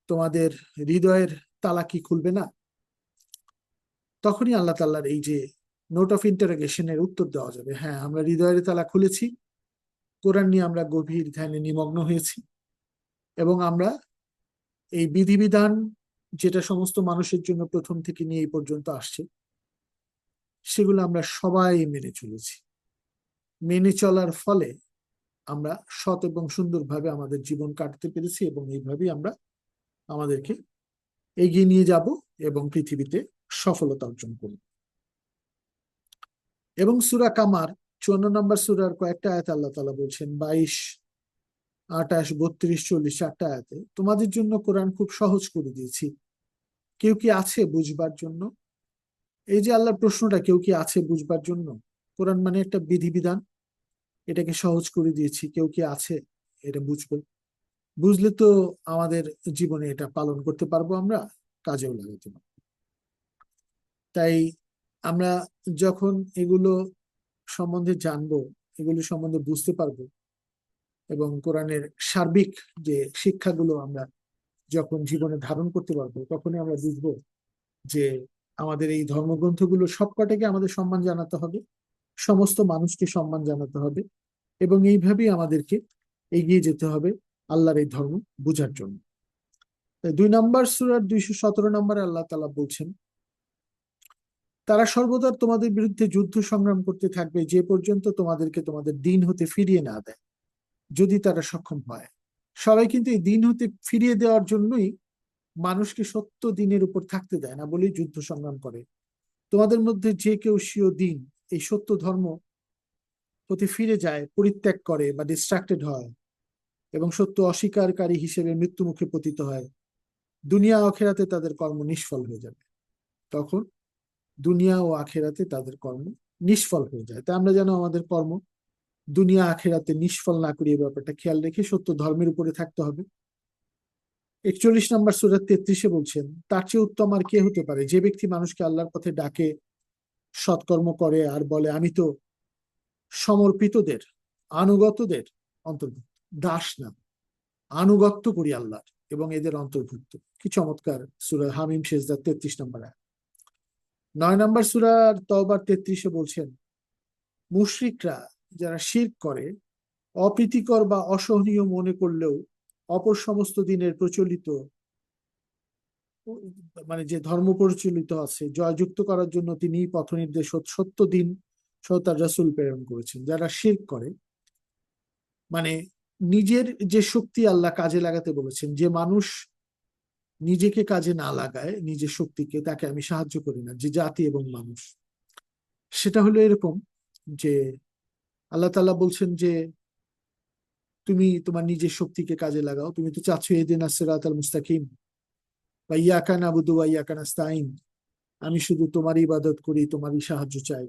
তোমাদের হৃদয়ের তালা কি খুলবে না? তখনই আল্লাহ তাআলার এই যে নোট অফ ইন্টারোগেশনের উত্তর দেওয়া যাবে, হ্যাঁ আমরা হৃদয়ের তালা খুলেছি, কোরআন নিয়ে আমরা গভীর ধ্যানে নিমগ্ন হয়েছি, এবং আমরা এই বিধিবিধান যেটা সমস্ত মানুষের জন্য প্রথম থেকে নিয়ে এই পর্যন্ত আসছে, সেগুলো আমরা সবাই মেনে চলেছি। মেনে চলার ফলে আমরা সৎ এবং সুন্দরভাবে আমাদের জীবন কাটাতে পেরেছি, এবং এইভাবেই আমরা আমাদেরকে এগিয়ে নিয়ে যাব এবং পৃথিবীতে সফলতা অর্জন করব। এবং সূরা কামার 54 নম্বর সূরার কয়েকটা আয়াতে আল্লাহ তাআলা বলছেন, 22, 28, 32, 40 চারটা আয়াতে, তোমাদের জন্য কোরআন খুব সহজ করে দিয়েছি, কেউ কি আছে বুঝবার জন্য? এই যে আল্লাহর প্রশ্নটা, কেউ কি আছে বুঝবার জন্য? কোরআন মানে একটা বিধিবিধান, এটাকে সহজ করে দিয়েছি, কেউ কি আছে এটা বুঝবে? বুঝলে তো আমাদের জীবনে এটা পালন করতে পারবো, আমরা কাজেও লাগাতে পারবো। তাই আমরা যখন এগুলো সম্বন্ধে জানবো, এগুলো সম্বন্ধে বুঝতে পারবো, এবং কোরআনের সার্বিক যে শিক্ষাগুলো আমরা যখন জীবনে ধারণ করতে পারবো, তখনই আমরা বুঝবো যে আমাদের এই ধর্মগ্রন্থগুলো সবকটাকে আমাদের সম্মান জানাতে হবে, সমস্ত মানুষকে সম্মান জানাতে হবে, এবং এইভাবেই আমাদেরকে এগিয়ে যেতে হবে আল্লাহর এই ধর্ম বুঝার জন্য। 2 নম্বর সূরার 217 নম্বরে আল্লাহ তাআলা বলছেন, তারা সর্বদা তোমাদের বিরুদ্ধে যুদ্ধ সংগ্রাম করতে থাকবে যে পর্যন্ত তোমাদেরকে তোমাদের দিন হতে ফিরিয়ে না দেয়, যদি তারা সক্ষম হয়। সবাই কিন্তু এই দিন হতে ফিরিয়ে দেওয়ার জন্যই মানুষকে সত্য দিনের উপর থাকতে দেয় না বলেই যুদ্ধ সংগ্রাম করে। তোমাদের মধ্যে যে কেউ স্বীয় দিন, এই সত্য ধর্ম হতে ফিরে যায়, পরিত্যাগ করে বা ডিস্ট্রাক্টেড হয় এবং সত্য অস্বীকারী হিসেবে মৃত্যু মুখে পতিত হয়, দুনিয়া ও আখিরাতে তাদের কর্ম নিষ্ফল হয়ে যাবে। তখন দুনিয়া ও আখিরাতে তাদের কর্ম নিষ্ফল হয়ে যায়। তাই আমরা যেন আমাদের কর্ম দুনিয়া আখিরাতে নিষ্ফল না করি, এই ব্যাপারটা খেয়াল রেখে সত্য ধর্মের উপরে থাকতে হবে। 41 নম্বর সূরা 33-এ বলছেন, তার চেয়ে উত্তম আর কে হতে পারে, যে ব্যক্তি মানুষকে আল্লাহর পথে ডাকে, সৎকর্ম করে আর বলে আমি তো সমর্পিতদের, আনুগতদের অন্তর্ভুক্ত, দাস না, আনুগত্য করি আল্লাহর এবং এদের অন্তর্ভুক্ত। কি চমৎকার সূরা হামিম সেজদা 33 নম্বর আয়াত। 9 নম্বর সূরা তওবার 33-এ বলছেন, মুশরিকরা যারা শিরক করে অপ্রীতিকর বা অসহনীয় মনে করলেও অপর সমস্ত দিনের প্রচলিত, মানে যে ধর্ম প্রচলিত আছে, জয়যুক্ত করার জন্য তিনি পথ নির্দেশ সত্য দিন সহ তার রাসূল প্রেরণ করেছেন। যারা শিরক করে, মানে নিজের যে শক্তি আল্লাহ কাজে লাগাতে বলেছেন, যে মানুষ নিজেকে কাজে না লাগায় নিজের শক্তিকে, তাকে আমি সাহায্য করি না, যে জাতি এবং মানুষ, সেটা হলো এরকম যে আল্লাহ তাআলা বলছেন যে তুমি তোমার নিজের শক্তিকে কাজে লাগাও, তুমি তো চাচ্ছ ইহদিনাস সিরাতাল মুস্তাকিম বা ইয়াকা নাবুদু ওয়া ইয়াকা নাস্তাইন, আমি শুধু তোমারই ইবাদত করি, তোমারই সাহায্য চাই।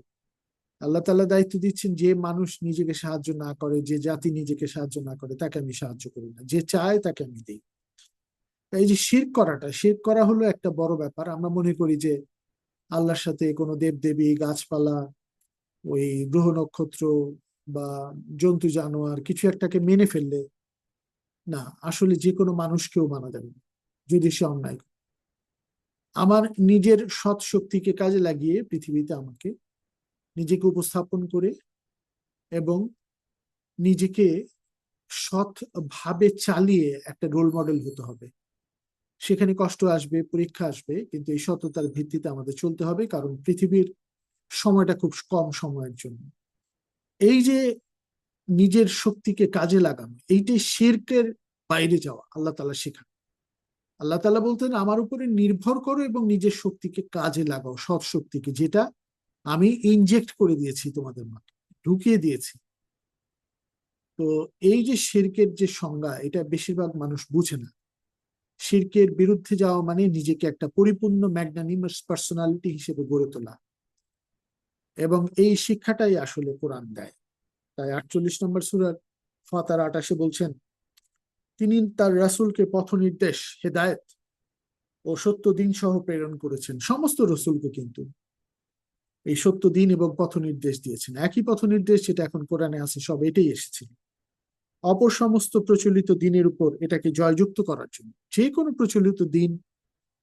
আল্লাহ তাআলা দায়িত্ব দিচ্ছেন, যে মানুষ নিজেকে সাহায্য না করে, যে জাতি নিজেকে সাহায্য না করে, তাকে আমি সাহায্য করি না, যে চায় তাকে আমি দিই। এই যে শিরক করা হলো একটা বড় ব্যাপার। আমরা মনে করি যে আল্লাহর সাথে কোনো দেবদেবী, গাছপালা, ওই গ্রহ নক্ষত্র বা জন্তু জানোয়ার কিছু একটাকে মেনে ফেললে, না, আসলে যে কোনো মানুষকেও মানা যাবে না যদি সে অন্যায় করে। আমার নিজের সৎ শক্তিকে কাজে লাগিয়ে পৃথিবীতে আমাকে নিজেকে উপস্থাপন করে এবং নিজেকে সৎ ভাবে চালিয়ে একটা রোল মডেল হতে হবে। সেখানে কষ্ট আসবে, পরীক্ষা আসবে, কিন্তু এই সততার ভিত্তিতে আমাদের চলতে হবে, কারণ পৃথিবীর সময়টা খুব কম সময়ের জন্য। এই যে নিজের শক্তিকে কাজে লাগানো, এইটাই শিরকের বাইরে যাওয়া আল্লাহ তাআলা শেখান। আল্লাহ তাআলা বলতেন, আমার উপরে নির্ভর করো এবং নিজের শক্তিকে কাজে লাগাও, সৎ শক্তিকে, যেটা আমি ইনজেক্ট করে দিয়েছি তোমাদের মাঝে, ঢুকিয়ে দিয়েছি। তো এই যে শিরকের যে সংজ্ঞা, এটা বেশিরভাগ মানুষ বুঝে না। শিরকের বিরুদ্ধে যাওয়া মানে নিজেকে একটা পরিপূর্ণ ম্যাগনানিমাস পার্সোনালিটি হিসেবে গড়ে তোলা, এবং এই শিক্ষাটাই আসলে কোরআন দেয়। তাই 48 নম্বর সূরার ফাতার 28-এ বলছেন, তিনি তার রাসূলকে পথ নির্দেশ, হেদায়েত ও সত্য দিন সহ প্রেরণ করেছেন। সমস্ত রসুলকে কিন্তু এই সত্য দিন এবং পথ নির্দেশ দিয়েছেন, একই পথ নির্দেশ যেটা এখন কোরআনে আছে, সব এটাই এসেছিল অপর সমস্ত প্রচলিত দিনের উপর এটাকে জয়যুক্ত করার জন্য। যে কোনো প্রচলিত দিন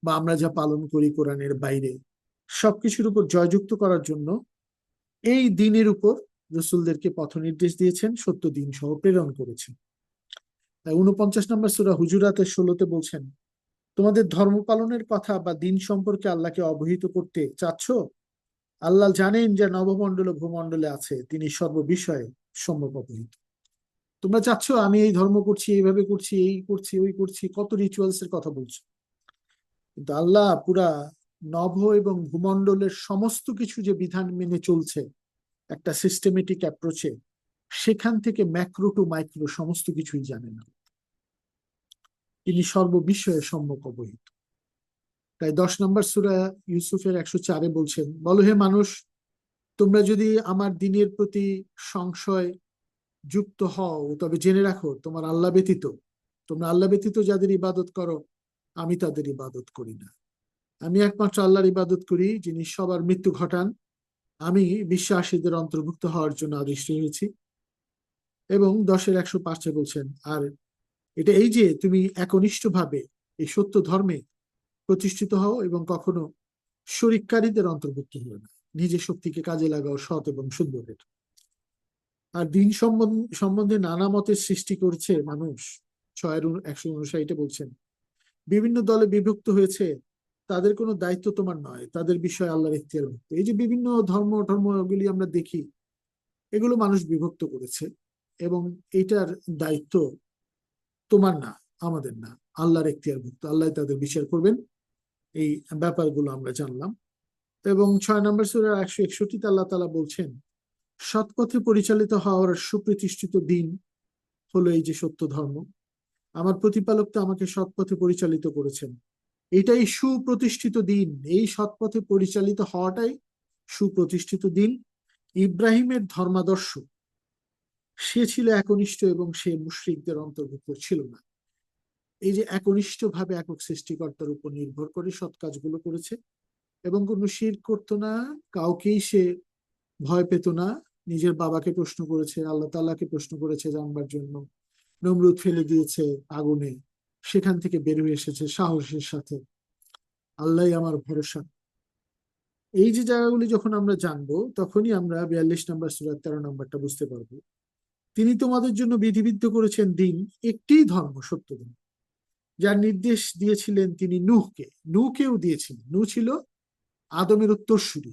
বা আমরা যা পালন করি কোরআনের বাইরে, সবকিছুর উপর জয়যুক্ত করার জন্য এই দিনের উপর রসুলদেরকে পথ নির্দেশ দিয়েছেন, সত্য দিন সহ প্রেরণ করেছেন। তাই 49 নম্বর সূরা হুজুরাতের 16-তে বলছেন, তোমাদের ধর্ম পালনের কথা বা দিন সম্পর্কে আল্লাহকে অবহিত করতে চাচ্ছ? আল্লাহ জানেন যে নবমণ্ডল ও ভূমণ্ডলে আছে, তিনি সর্ববিষয়ে সম্যক অবহিত। তোমরা চাচ্ছ আমি এই ধর্ম করছি, এইভাবে করছি, এই করছি, ওই করছি, কত রিচুয়ালস এর কথা বলছো, কিন্তু আল্লাহ পুরা নভ এবং ভূমণ্ডলের সমস্ত কিছু যে বিধান মেনে চলছে একটা সিস্টেমেটিক অ্যাপ্রোচে, সেখান থেকে ম্যাক্রো টু মাইক্রো সমস্ত কিছুই জানেন। তিনি সর্ববিষয়ে সম্যক অবহিত। তাই 10 নম্বর সূরা ইউসুফের 104-এ বলছেন, বলো হে মানুষ, তোমরা যদি আমার দিনের প্রতি সংশয় যুক্ত হও তবে জেনে রাখো তোমরা আল্লাহ ব্যতীত যাদের ইবাদত করো আমি তাদের ইবাদত করি না। আমি একমাত্র আল্লাহর ইবাদত করি যিনি সবার মৃত্যু ঘটান। আমি বিশ্বাসীদের অন্তর্ভুক্ত হওয়ার জন্য আদিষ্ট হয়েছি। এবং 10-এর 105-এ বলছেন, আর এটা এই যে তুমি একনিষ্ঠভাবে এই সত্য ধর্মে প্রতিষ্ঠিত হও এবং কখনো শরিককারীদের অন্তর্ভুক্ত হও না, নিজের শক্তিকে কাজে লাগাও সৎ এবং সুন্দরের। আর দিন সম্বন্ধে নানা মতের সৃষ্টি করছে মানুষ। 6-এর 159-এ বলছেন, বিভিন্ন দলে বিভক্ত হয়েছে, তাদের কোনো দায়িত্ব তোমার নয়, তাদের বিষয়ে আল্লাহর ইখতিয়ারভুক্ত। এই যে বিভিন্ন ধর্মগুলি আমরা দেখি, এগুলো মানুষ বিভক্ত করেছে, এবং এটার দায়িত্ব তোমার না, আমাদের না, আল্লাহর ইখতিয়ারভুক্ত। আল্লাহ তাদের বিচার করবেন। এই ব্যাপারগুলো আমরা জানলাম। এবং 6 নম্বর সূরার 161-তে আল্লাহ তাআলা বলছেন, সৎপথে পরিচালিত হওয়ার সুপ্রতিষ্ঠিত দিন হলো এই যে সত্য ধর্ম। আমার প্রতিপালক তো আমাকে সৎপথে পরিচালিত করেছেন, এটাই সুপ্রতিষ্ঠিত দিন। এই সৎপথে পরিচালিত হওয়াটাই সুপ্রতিষ্ঠিত দিন। ইব্রাহিমের ধর্মাদর্শ, সে ছিল একনিষ্ঠ এবং সে মুশরিকদের অন্তর্ভুক্ত ছিল না। এই যে একনিষ্ঠ ভাবে একক সৃষ্টিকর্তার উপর নির্ভর করে সৎ কাজগুলো করেছে এবং কোনো শিরক করতো না, কাউকেই সে ভয় পেত না। নিজের বাবাকে প্রশ্ন করেছে, আল্লাহ তাআলাকে প্রশ্ন করেছে জানবার জন্য, নমরুদ ফেলে দিয়েছে আগুনে, সেখান থেকে বের হয়ে এসেছে সাহসের সাথে, আল্লাহ আমার ভরসা। এই যে জায়গাগুলি যখন আমরা জানবো, তখনই আমরা 42 নম্বর সূরার 13 নম্বরটা বুঝতে পারবো। তিনি তোমাদের জন্য বিধিবিদ্ধ করেছেন দিন, একটি ধর্ম, সত্য দিন, যার নির্দেশ দিয়েছিলেন তিনি নূহকেও দিয়েছিলেন। নূহ ছিল আদমের উত্তরসূরি,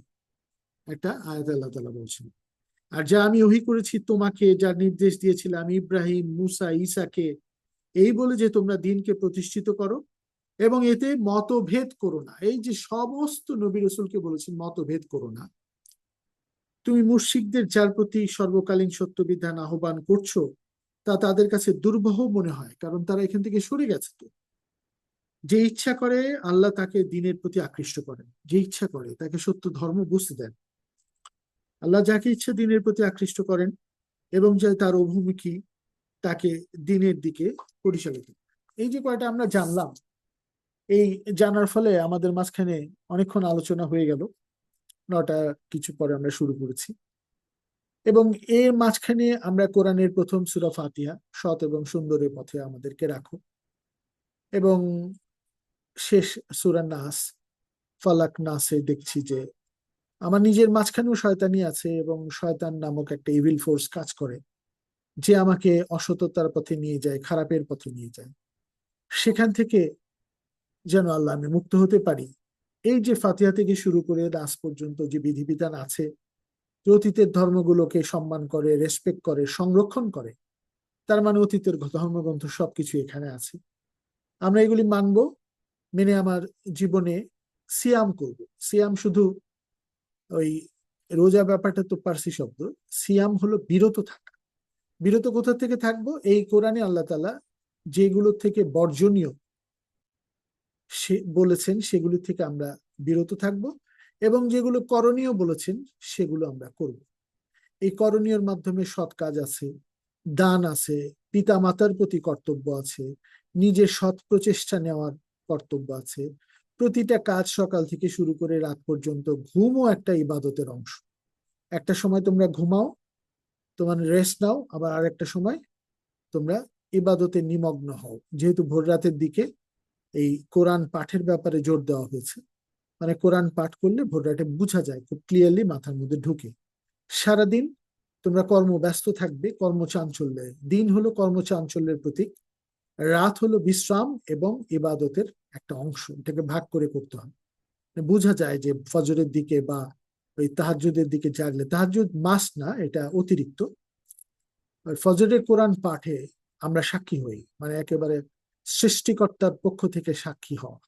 একটা আয়াত আল্লাহ তাআলা বলছেন। আর যা আমি ওহী করেছি তোমাকে, যার নির্দেশ দিয়েছিলাম ইব্রাহিম, মুসা, ঈসাকে, এই বলে যে তোমরা দিনকে প্রতিষ্ঠিত করো এবং এতে মতভেদ করো না। এই যে সমস্ত নবী রাসূলকে বলেছেন মতভেদ করো না। তুমি মুশরিকদের যার প্রতি সর্বকালীন সত্য বিধান আহ্বান করছো, তা তাদের কাছে দুর্বহ মনে হয়, কারণ তারা এখান থেকে সরে গেছে। তো যে ইচ্ছা করে আল্লাহ তাকে দিনের প্রতি আকৃষ্ট করেন, যে ইচ্ছা করে তাকে সত্য ধর্ম বুঝতে দেন। আল্লাহ যাকে ইচ্ছা দিনের প্রতি আকৃষ্ট করেন এবং যে তার অভিমুখী তাকে দিনের দিকে পরিচালিত। এই যে কয়টা আমরা জানলাম, এই জানার ফলে আমাদের মাঝখানে অনেকক্ষণ আলোচনা হয়ে গেল। 9টা কিছু পরে আমরা শুরু করেছি, এবং এর মাঝখানে আমরা কোরআনের প্রথম সূরা ফাতিহা, সৎ এবং সুন্দরের পথে আমাদেরকে রাখো, এবং শেষ সূরা নাস, ফালাক নাসে দেখছি যে আমার নিজের মাঝখানেও শয়তানি আছে, এবং শয়তান নামক একটা ইভিল ফোর্স কাজ করে, যে আমাকে অসততার পথে নিয়ে যায়, খারাপের পথে নিয়ে যায়। সেখান থেকে যেন আল্লাহ আমি মুক্ত হতে পারি। এই যে ফাতিহা থেকে শুরু করে নাস পর্যন্ত যে বিধিবিধান আছে, যে অতীতের ধর্মগুলোকে সম্মান করে, রেসপেক্ট করে, সংরক্ষণ করে, তার মানে অতীতের ধর্মগ্রন্থ সবকিছু এখানে আছে। আমরা এগুলি মানবো, মেনে আমার জীবনে সিয়াম করব। সিয়াম শুধু ওই রোজা ব্যাপারটা তো পার্সি শব্দ, সিয়াম হলো বিরত থাকা। বিরত কোথা থেকে থাকবো? এই কোরআনে আল্লাহ তাআলা যেগুলো থেকে বর্জনীয় সে বলেছেন সেগুলি থেকে আমরা বিরত থাকব, এবং যেগুলো করণীয় বলেছেন সেগুলো আমরা করব। এই করণীয়র মাধ্যমে সৎ কাজ আছে, দান আছে, পিতা মাতার প্রতি কর্তব্য আছে, নিজের সৎ প্রচেষ্টা নেওয়ার কর্তব্য আছে। প্রতিটা কাজ সকাল থেকে শুরু করে রাত পর্যন্ত, ঘুমও একটা ইবাদতের অংশ। একটা সময় তোমরা ঘুমাও, তোমার রেস্ট নাও, আবার আরেকটা সময় তোমরা ইবাদতে নিমগ্ন হও। যেহেতু ভোর রাতের দিকে এই কোরআন পাঠের ব্যাপারে জোর দেওয়া হয়েছে। মানে কোরআন পাঠ করলে ভোটারটা বোঝা যায়, খুব ক্লিয়ারলি মাথার মধ্যে ঢুকে। সারাদিন তোমরা কর্মব্যস্ত থাকবে, কর্মচাঞ্চল্যে, দিন হলো কর্মচাঞ্চল্যের প্রতীক, রাত হলো বিশ্রাম এবং ইবাদতের একটা অংশ, এটাকে ভাগ করে করতে হয়। বোঝা যায় যে ফজরের দিকে বা ওই তাহাজ্জুদের দিকে জাগলে, তাহাজ্জুদ মাস্ট না, এটা অতিরিক্ত। আর ফজরের কোরআন পাঠে আমরা সাক্ষী হই, মানে একেবারে সৃষ্টিকর্তার পক্ষ থেকে সাক্ষী হওয়া।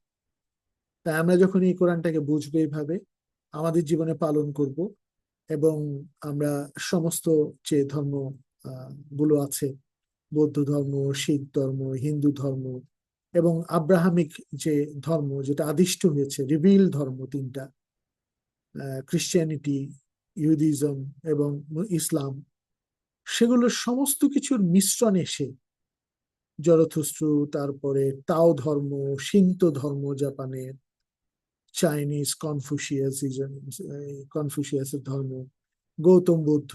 তাই আমরা যখন এই কোরআনটাকে বুঝবো এইভাবে, আমাদের জীবনে পালন করব, এবং আমরা সমস্ত যে ধর্ম গুলো আছে, বৌদ্ধ ধর্ম, শিখ ধর্ম, হিন্দু ধর্ম এবং আব্রাহামিক যে ধর্ম যেটা আদিষ্ট হয়েছে, রিভিল ধর্ম তিনটা, খ্রিস্টিয়ানিটি, ইহুদিজম এবং ইসলাম, সেগুলোর সমস্ত কিছুর মিশ্রণ এসে জরথুস্ট্রু, তারপরে তাও ধর্ম, শিন্তো ধর্ম জাপানের, চাইনিজ কনফুসিয়াসের ধর্ম, গৌতম বুদ্ধ,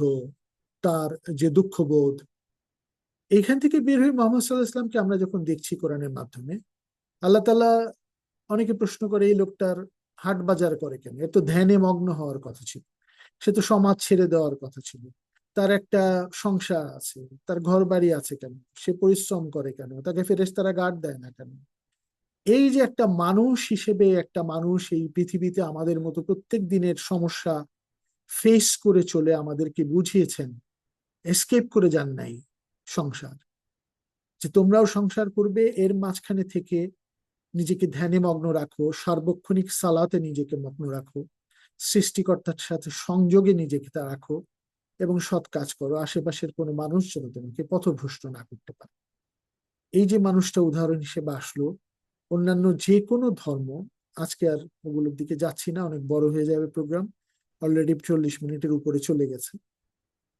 তার যে দুঃখবোধ, এইখান থেকে বের হয়ে মোহাম্মদ সাল্লাহ ইসলামকে আমরা যখন দেখছি কোরআনের মাধ্যমে, আল্লাহ তাআলা, অনেকে প্রশ্ন করে এই লোকটার হাট বাজার করে কেন, এর তো ধ্যানে মগ্ন হওয়ার কথা ছিল, সে তো সমাজ ছেড়ে দেওয়ার কথা ছিল, তার একটা সংসার আছে, তার ঘর বাড়ি আছে কেন, সে পরিশ্রম করে কেন, তাকে ফেরেশতারা গার্ড দেয় না কেন? এই যে একটা মানুষ হিসেবে একটা মানুষ এই পৃথিবীতে আমাদের মতো প্রত্যেক দিনের সমস্যা ফেস করে চলে আমাদেরকে বুঝিয়েছেন, এসকেপ করে যান নাই সংসার, যে তোমরাও সংসার করবে, এর মাঝখানে থেকে নিজেকে ধ্যানে মগ্ন রাখো, সার্বক্ষণিক সালাতে নিজেকে মগ্ন রাখো, সৃষ্টিকর্তার সাথে সংযোগে নিজেকে তা রাখো, এবং সৎ কাজ করো, আশেপাশের কোনো মানুষ যেন তোমাকে পথভ্রষ্ট না করতে পারে। এই যে মানুষটা উদাহরণ হিসেবে আসলো, অন্যান্য যে কোনো ধর্ম, আজকে আর ওগুলোর দিকে যাচ্ছি না, অনেক বড় হয়ে যাবে প্রোগ্রাম, অলরেডি 40 মিনিটের উপরে চলে গেছে।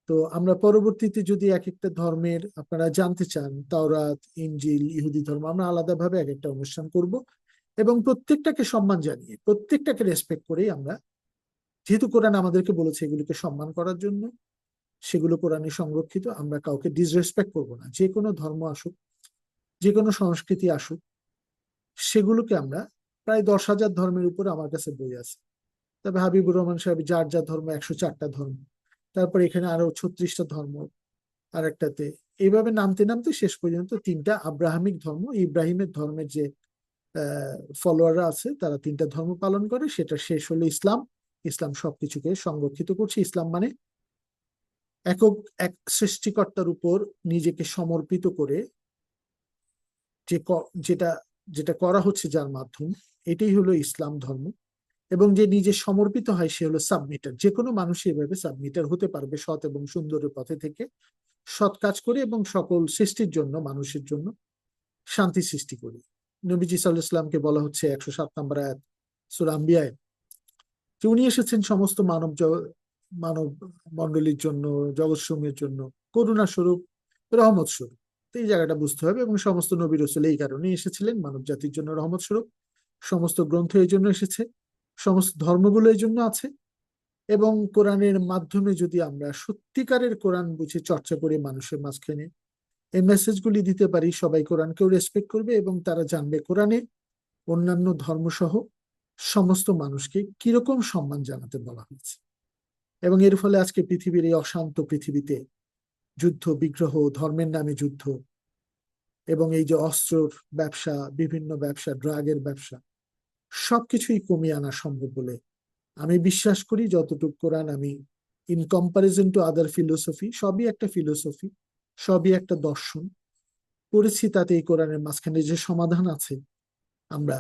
তো আমরা পরবর্তীতে যদি এক একটা ধর্মের আপনারা জানতে চান, তাওরাত, ইনজিল, ইহুদি ধর্ম, আমরা আলাদাভাবে এক একটা অনুষ্ঠান করব, এবং প্রত্যেকটাকে সম্মান জানিয়ে, প্রত্যেকটাকে রেসপেক্ট করেই আমরা, যেহেতু কোরআন আমাদেরকে বলেছে এগুলিকে সম্মান করার জন্য, সেগুলো কোরআনে সংরক্ষিত, আমরা কাউকে ডিসরেসপেক্ট করব না। যে কোনো ধর্ম আসুক, যে কোনো সংস্কৃতি আসুক, সেগুলোকে আমরা, প্রায় 10,000 ধর্মের উপর আমার কাছে বই আছে, তবে হাবিবুর রহমান সাহেব যার যার ধর্ম 104টা ধর্ম, তারপর এখানে আরো 36টা ধর্ম আর একটাতে, এইভাবে নামতে নামতে শেষ পর্যন্ত 3টা আব্রাহামিক ধর্ম, ইব্রাহিমের ধর্মের যে ফলোয়াররা আছে তারা 3টা ধর্ম পালন করে, সেটা শেষ হলো ইসলাম। ইসলাম সবকিছুকে সংরক্ষিত করছে। ইসলাম মানে একক এক সৃষ্টিকর্তার উপর নিজেকে সমর্পিত করে যে যেটা যেটা করা হচ্ছে যার মাধ্যম, এটাই হলো ইসলাম ধর্ম। এবং যে নিজে সমর্পিত হয় সে হলো সাবমিটার। যে কোনো মানুষ এভাবে সাবমিটার হতে পারবে, সৎ এবং সুন্দরের পথে থেকে সৎ কাজ করে এবং সকল সৃষ্টির জন্য, মানুষের জন্য শান্তি সৃষ্টি করি। নবীজি সাল্লাল্লাহু আলাইহি ওয়াসাল্লামকে বলা হচ্ছে 107 নম্বর আয়াত সূরা আম্বিয়ায়, যে উনি এসেছেন সমস্ত মানব মণ্ডলীর জন্য, জগৎসমূহের জন্য করুণা স্বরূপ, রহমত স্বরূপ। তো এই জায়গাটা বুঝতে হবে, এবং সমস্ত নবী রাসূল এই কারণে এসেছিলেন, মানব জাতির জন্য রহমত স্বরূপ। সমস্ত গ্রন্থ এই জন্য এসেছে, সমস্ত ধর্মগুলো এই জন্য আছে। এবং কোরআনের মাধ্যমে যদি আমরা সত্যিকারের কোরআন বুঝে চর্চা করে মানুষের মাঝখানে এই মেসেজগুলি দিতে পারি, সবাই কোরআনকেও রেসপেক্ট করবে এবং তারা জানবে কোরআনে অন্যান্য ধর্মসহ সমস্ত মানুষকে কিরকম সম্মান জানাতে বলা হয়েছে। এবং এর ফলে আজকে পৃথিবীর এই অশান্ত পৃথিবীতে যুদ্ধ বিগ্রহ, ধর্মের নামে যুদ্ধ, এবং এই যে অস্ত্রর ব্যবসা, বিভিন্ন ব্যবসা, ড্রাগের ব্যবসা, সবকিছুই কমিয়ে আনা সম্ভব বলে আমি বিশ্বাস করি। যতটুকু কোরআন আমি, in comparison to other philosophy, সবই একটা ফিলোসফি, সবই একটা দর্শন পড়েছি, তাতে এই কোরআনের মাঝখানে যে সমাধান আছে, আমরা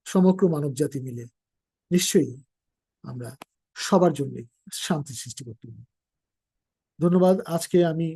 সমগ্র মানব জাতি মিলে নিশ্চয়ই আমরা সবার জন্য শান্তি সৃষ্টি করতে পারি। ধন্যবাদ। আজকে আমি